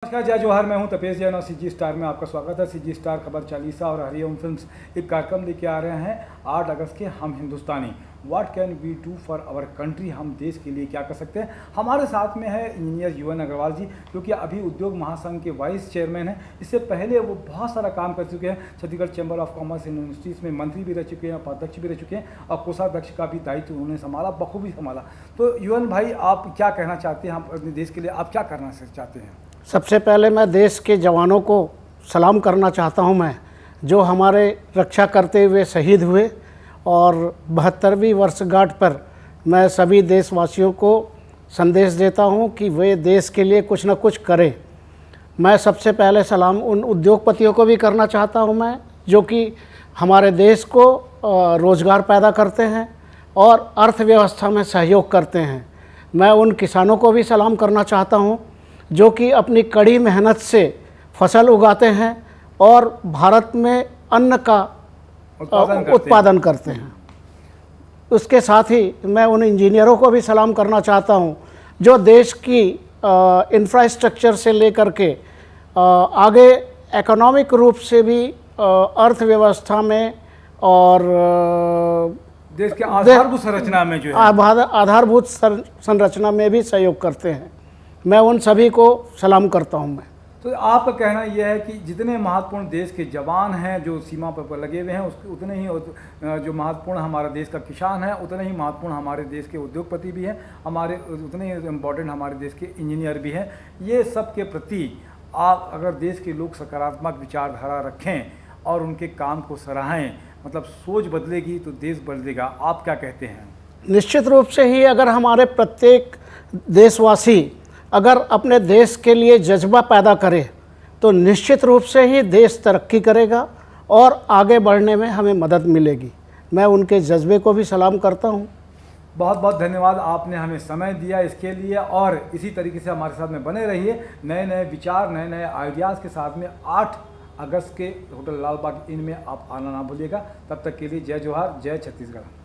नमस्कार, जय जोहार। मैं हूं तपेश जैन और सीजी स्टार में आपका स्वागत है। सीजी स्टार खबर चालीसा और हरिओम फिल्म्स एक कार्यक्रम लेके आ रहे हैं 8 अगस्त के हम हिंदुस्तानी। What can we do for our country, हम देश के लिए क्या कर सकते हैं। हमारे साथ में है इंजीनियर यूएन अग्रवाल जी, जो कि अभी उद्योग महासंघ के वाइस चेयरमैन हैं। इससे पहले वो बहुत सारा काम कर चुके हैं। Chhattisgarh chamber of commerce universities में मंत्री भी रह चुके हैं, उपाध्यक्ष भी रह चुके हैं और कोषाध्यक्ष का भी दायित्व उन्होंने संभाला, बखूबी संभाला। तो यूएन भाई, आप क्या कहना चाहते हैं, हम अपने देश के लिए आप क्या करना चाहते हैं? सबसे पहले मैं देश के जवानों को सलाम करना चाहता हूं, मैं जो हमारे रक्षा करते हुए शहीद हुए, और 72वीं वर्षगांठ पर मैं सभी देशवासियों को संदेश देता हूं कि वे देश के लिए कुछ न कुछ करें। मैं सबसे पहले सलाम उन उद्योगपतियों को भी करना चाहता हूं मैं, जो कि हमारे देश को रोज़गार पैदा करते हैं और अर्थव्यवस्था में सहयोग करते हैं। मैं उन किसानों को भी सलाम करना चाहता हूं जो कि अपनी कड़ी मेहनत से फसल उगाते हैं और भारत में अन्न का उत्पादन करते हैं। उसके साथ ही मैं उन इंजीनियरों को भी सलाम करना चाहता हूं जो देश की इंफ्रास्ट्रक्चर से लेकर के आगे इकोनॉमिक रूप से भी अर्थव्यवस्था में और देश के आधारभूत संरचना में जो है आधारभूत संरचना में भी सहयोग करते हैं। मैं उन सभी को सलाम करता हूं। मैं तो आपका कहना यह है कि जितने महत्वपूर्ण देश के जवान हैं जो सीमा पर लगे हुए हैं, उसके उतने ही जो महत्वपूर्ण हमारा देश का किसान है, उतने ही महत्वपूर्ण हमारे देश के उद्योगपति भी हैं, हमारे उतने ही इम्पोर्टेंट हमारे देश के इंजीनियर भी हैं। ये सब के प्रति आप अगर देश के लोग सकारात्मक विचारधारा रखें और उनके काम को सराहें, मतलब सोच बदलेगी तो देश बदलेगा। आप क्या कहते हैं? निश्चित रूप से ही अगर हमारे प्रत्येक देशवासी अगर अपने देश के लिए जज्बा पैदा करे तो निश्चित रूप से ही देश तरक्की करेगा और आगे बढ़ने में हमें मदद मिलेगी। मैं उनके जज्बे को भी सलाम करता हूं। बहुत बहुत धन्यवाद, आपने हमें समय दिया इसके लिए, और इसी तरीके से हमारे साथ में बने रहिए। नए नए विचार, नए नए आइडियाज़ के साथ में 8 अगस्त के होटल लाल बाग इन में आप आना ना भूलिएगा। तब तक के लिए जय जोहार, जय छत्तीसगढ़।